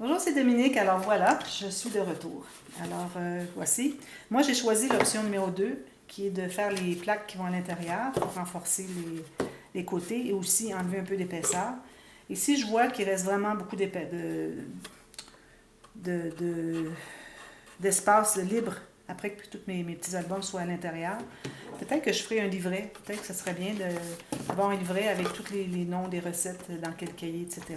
Bonjour, c'est Dominique. Alors voilà, je suis de retour. Alors voici. Moi, j'ai choisi l'option numéro 2, qui est de faire les plaques qui vont à l'intérieur pour renforcer les côtés et aussi enlever un peu d'épaisseur. Ici, je vois qu'il reste vraiment beaucoup d'espace libre après que tous mes petits albums soient à l'intérieur. Peut-être que je ferai un livret. Peut-être que ce serait bien d'avoir un livret avec tous les noms des recettes, dans quel cahier, etc.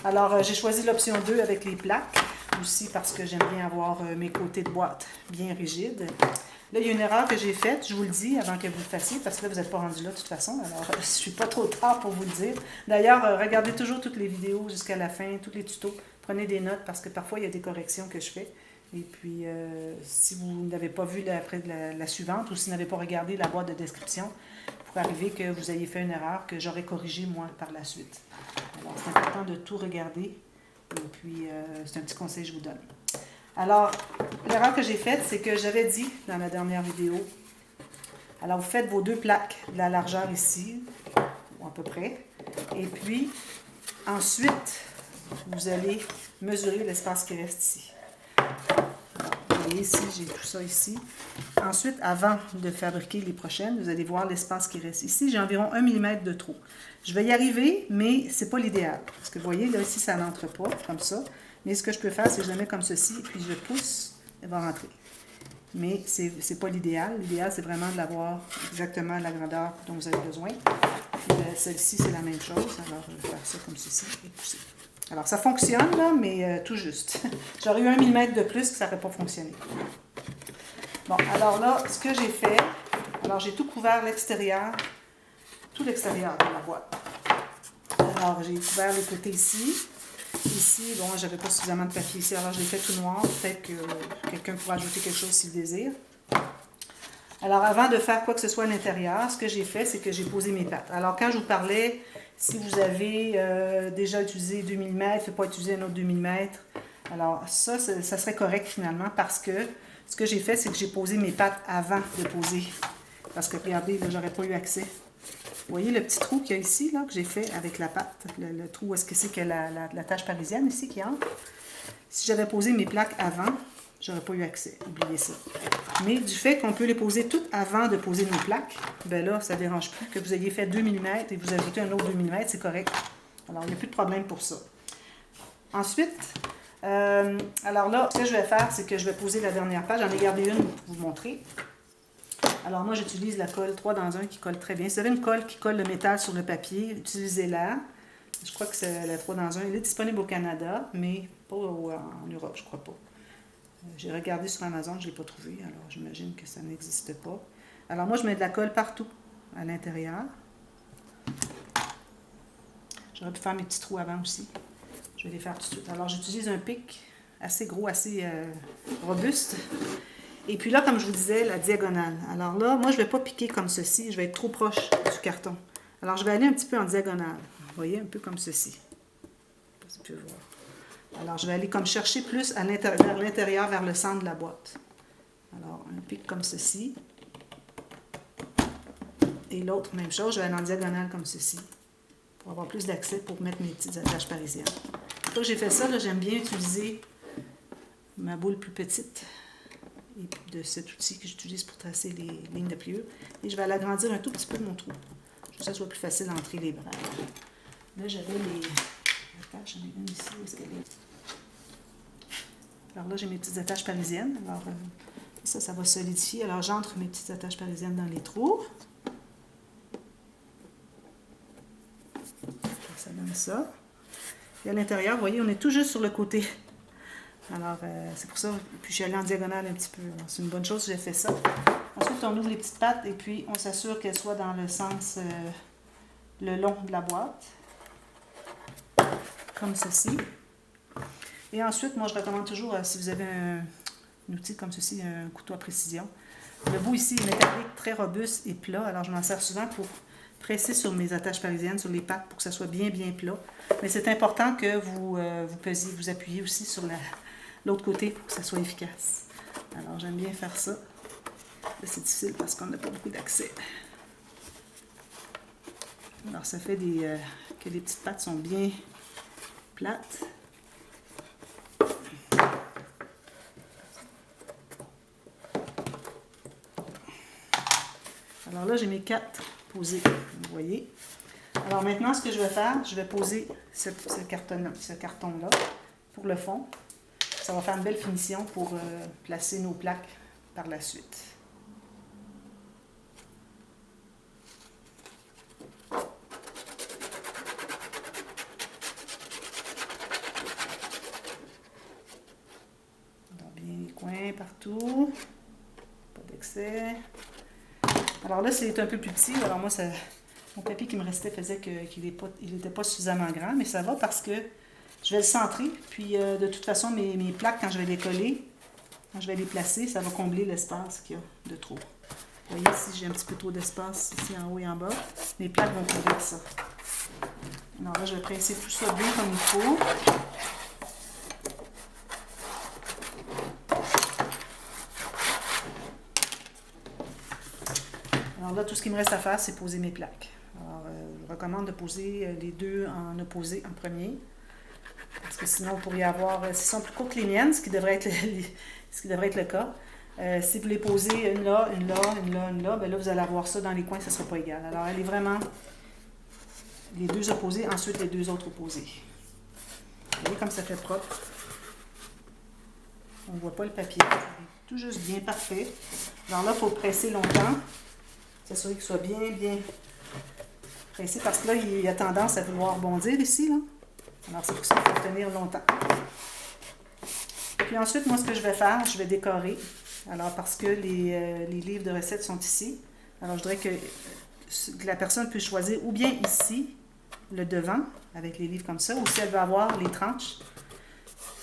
Alors, j'ai choisi l'option 2 avec les plaques, aussi parce que j'aime bien avoir mes côtés de boîte bien rigides. Là, il y a une erreur que j'ai faite, je vous le dis avant que vous le fassiez, parce que là, vous n'êtes pas rendu là de toute façon, alors je ne suis pas trop tard pour vous le dire. D'ailleurs, regardez toujours toutes les vidéos jusqu'à la fin, tous les tutos. Prenez des notes, parce que parfois, il y a des corrections que je fais. Et puis, si vous n'avez pas vu après la suivante, ou si vous n'avez pas regardé la boîte de description, il pourrait arriver que vous ayez fait une erreur que j'aurais corrigée, moi, par la suite. Alors, c'est important de tout regarder. Et puis, c'est un petit conseil que je vous donne. Alors, l'erreur que j'ai faite, c'est que j'avais dit dans la dernière vidéo, alors vous faites vos deux plaques de la largeur ici, ou à peu près, et puis ensuite, vous allez mesurer l'espace qui reste ici. Alors, vous voyez ici, j'ai tout ça ici. Ensuite, avant de fabriquer les prochaines, vous allez voir l'espace qui reste. Ici, j'ai environ 1 mm de trou. Je vais y arriver, mais ce n'est pas l'idéal. Parce que vous voyez, là, ici, ça n'entre pas, comme ça. Mais ce que je peux faire, c'est que je le mets comme ceci, et puis je pousse, elle va rentrer. Mais ce n'est pas l'idéal. L'idéal, c'est vraiment de l'avoir exactement à la grandeur dont vous avez besoin. Puis celle-ci, c'est la même chose. Alors, je vais faire ça comme ceci et pousser. Alors, ça fonctionne, là, mais tout juste. J'aurais eu 1 mm de plus que ça n'aurait pas fonctionné. Bon, alors là, ce que j'ai fait, alors j'ai tout couvert l'extérieur, tout l'extérieur de la boîte. Alors, j'ai couvert les côtés ici. Ici, bon, j'avais pas suffisamment de papier ici, alors je l'ai fait tout noir. Peut-être que quelqu'un pourra ajouter quelque chose s'il désire. Alors, avant de faire quoi que ce soit à l'intérieur, ce que j'ai fait, c'est que j'ai posé mes pattes. Alors, quand je vous parlais, si vous avez déjà utilisé 2 mm, il ne faut pas utiliser un autre 2 mm. Alors, ça serait correct finalement parce que ce que j'ai fait, c'est que j'ai posé mes pattes avant de poser. Parce que, regardez, là, j'aurais pas eu accès. Vous voyez le petit trou qu'il y a ici, là, que j'ai fait avec la patte, le trou où est-ce que c'est qu'il y a la tache parisienne ici qui entre. Si j'avais posé mes plaques avant, j'aurais pas eu accès. Oubliez ça. Mais du fait qu'on peut les poser toutes avant de poser nos plaques, ben là, ça ne dérange plus que vous ayez fait 2 mm et vous ajoutez un autre 2 mm, c'est correct. Alors, il n'y a plus de problème pour ça. Ensuite, alors là, ce que je vais faire, c'est que je vais poser la dernière page. J'en ai gardé une pour vous montrer. Alors moi, j'utilise la colle 3 dans 1 qui colle très bien. Si vous avez une colle qui colle le métal sur le papier, utilisez-la. Je crois que c'est la 3 dans 1. Elle est disponible au Canada, mais pas en Europe, je crois pas. J'ai regardé sur Amazon, je ne l'ai pas trouvé, alors j'imagine que ça n'existe pas. Alors moi, je mets de la colle partout à l'intérieur. J'aurais pu faire mes petits trous avant aussi. Je vais les faire tout de suite. Alors j'utilise un pic assez gros, assez robuste. Et puis là, comme je vous disais, la diagonale. Alors là, moi, je ne vais pas piquer comme ceci. Je vais être trop proche du carton. Alors, je vais aller un petit peu en diagonale. Vous voyez, un peu comme ceci. Je peux voir. Alors, je vais aller comme chercher plus vers l'intérieur, vers le centre de la boîte. Alors, un pic comme ceci. Et l'autre, même chose, je vais aller en diagonale comme ceci. Pour avoir plus d'accès pour mettre mes petites attaches parisiennes. Une fois que j'ai fait ça, j'aime bien utiliser ma boule plus petite. Et de cet outil que j'utilise pour tracer les lignes de pliure. Et je vais l'agrandir un tout petit peu mon trou. Je veux que ça soit plus facile d'entrer les bras. Là, j'avais les attaches. J'en ai une ici. Où est-ce qu'elle est? Alors là, j'ai mes petites attaches parisiennes. Alors, ça va solidifier. Alors, j'entre mes petites attaches parisiennes dans les trous. Ça donne ça. Et à l'intérieur, vous voyez, on est tout juste sur le côté. Alors, c'est pour ça, puis je suis allée en diagonale un petit peu. C'est une bonne chose que j'ai fait ça. Ensuite, on ouvre les petites pattes et puis on s'assure qu'elles soient dans le sens, le long de la boîte. Comme ceci. Et ensuite, moi, je recommande toujours, si vous avez un outil comme ceci, un couteau à précision. Le bout ici est métallique, très robuste et plat. Alors, je m'en sers souvent pour presser sur mes attaches parisiennes, sur les pattes, pour que ça soit bien, bien plat. Mais c'est important que vous pesiez, vous appuyez aussi sur l'autre côté pour que ça soit efficace. Alors, j'aime bien faire ça. C'est difficile parce qu'on n'a pas beaucoup d'accès. Alors, ça fait que les petites pattes sont bien plates. Alors là, j'ai mes 4 posés, vous voyez. Alors maintenant, ce que je vais faire, je vais poser ce carton-là pour le fond. Ça va faire une belle finition pour placer nos plaques par la suite. Alors bien les coins partout, pas d'excès. Alors là, c'est un peu plus petit, alors moi, mon papier qui me restait faisait qu'il n'était pas suffisamment grand, mais ça va parce que je vais le centrer, puis de toute façon, mes plaques, quand je vais les coller, quand je vais les placer, ça va combler l'espace qu'il y a de trop. Vous voyez, ici, j'ai un petit peu trop d'espace, ici en haut et en bas. Mes plaques vont couvrir ça. Alors là, je vais presser tout ça bien comme il faut. Alors là, tout ce qui me reste à faire, c'est poser mes plaques. Alors, je recommande de poser les deux en opposé en premier. Parce que sinon, vous pourriez avoir, si sont plus courtes que les miennes, ce qui devrait être le cas, si vous les posez une là, une là, une là, une là, bien là, vous allez avoir ça dans les coins, ça ne sera pas égal. Alors, elle est vraiment les deux opposés, ensuite les deux autres opposés. Vous voyez comme ça fait propre. On ne voit pas le papier. Tout juste bien parfait. Alors là, il faut presser longtemps. S'assurer qu'il soit bien, bien pressé, parce que là, il a tendance à vouloir bondir ici, là. Alors, c'est pour ça qu'il faut tenir longtemps. Puis ensuite, moi, ce que je vais faire, je vais décorer. Alors, parce que les livres de recettes sont ici. Alors, je voudrais que la personne puisse choisir ou bien ici, le devant, avec les livres comme ça, ou si elle veut avoir les tranches,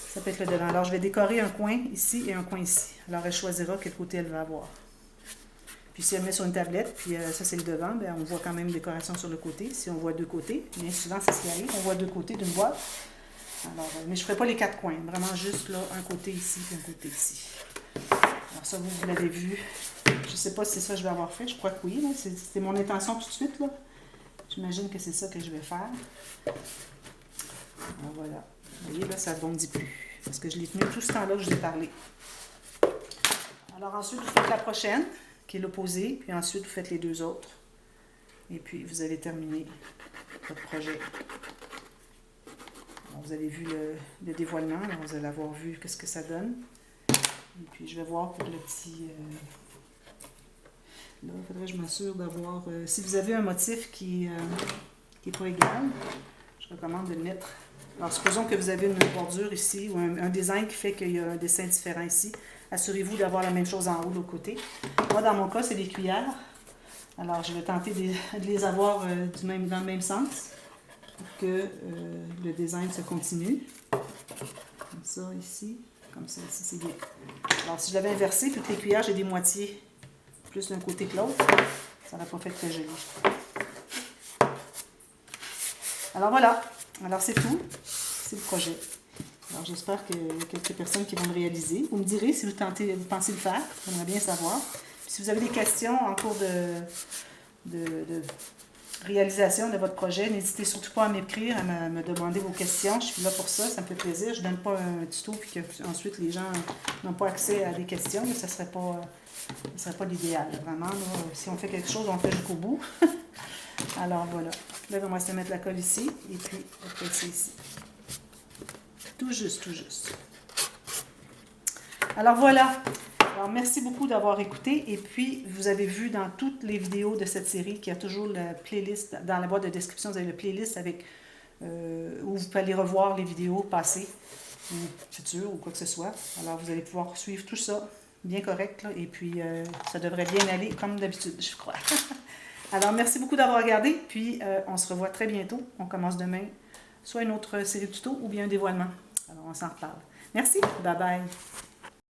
ça peut être le devant. Alors, je vais décorer un coin ici et un coin ici. Alors, elle choisira quel côté elle veut avoir. Puis si elle met sur une tablette, puis ça c'est le devant, bien, on voit quand même une décoration sur le côté. Si on voit deux côtés, bien souvent c'est ce qui arrive, on voit deux côtés d'une boîte. Alors, mais je ne ferai pas les 4 coins, vraiment juste là, un côté ici et un côté ici. Alors ça, vous l'avez vu. Je ne sais pas si c'est ça que je vais avoir fait, je crois que oui. C'est mon intention tout de suite. Là. J'imagine que c'est ça que je vais faire. Alors, voilà. Vous voyez, là, ça ne bondit plus. Parce que je l'ai tenu tout ce temps-là que je vous ai parlé. Alors ensuite, vous faites la prochaine, qui est l'opposé, puis ensuite vous faites les deux autres. Et puis vous avez terminé votre projet. Alors, vous avez vu le dévoilement, alors vous allez avoir vu qu'est-ce que ça donne. Et puis je vais voir pour le petit... là, il faudrait que je m'assure d'avoir... si vous avez un motif qui n'est pas égal, je recommande de le mettre. Alors supposons que vous avez une bordure ici, ou un design qui fait qu'il y a un dessin différent ici. Assurez-vous d'avoir la même chose en haut de l'autre côté. Moi, dans mon cas, c'est des cuillères. Alors, je vais tenter de les avoir dans le même sens pour que le design se continue. Comme ça, ici. Comme ça, ici, c'est bien. Alors, si je l'avais inversé, toutes les cuillères, j'ai des moitiés plus d'un côté que l'autre. Ça n'aurait pas fait très joli. Alors, voilà. Alors, c'est tout. C'est le projet. Alors, j'espère qu'il y a quelques personnes qui vont le réaliser. Vous me direz si vous pensez le faire. J'aimerais bien savoir. Puis, si vous avez des questions en cours de réalisation de votre projet, n'hésitez surtout pas à m'écrire, à me demander vos questions. Je suis là pour ça, ça me fait plaisir. Je ne donne pas un tuto puis qu'ensuite les gens n'ont pas accès à des questions. Mais ça ne serait pas l'idéal. Vraiment, là, si on fait quelque chose, on le fait jusqu'au bout. Alors, voilà. Là, on va se mettre la colle ici et puis on va presser ici. Tout juste, tout juste. Alors voilà. Alors merci beaucoup d'avoir écouté. Et puis, vous avez vu dans toutes les vidéos de cette série qu'il y a toujours la playlist. Dans la boîte de description, vous avez la playlist avec où vous pouvez aller revoir les vidéos passées ou futures ou quoi que ce soit. Alors, vous allez pouvoir suivre tout ça bien correct. Là, et puis, ça devrait bien aller comme d'habitude, je crois. Alors, merci beaucoup d'avoir regardé. Puis, on se revoit très bientôt. On commence demain soit une autre série de tutos ou bien un dévoilement. Alors, on s'en reparle. Merci. Bye bye.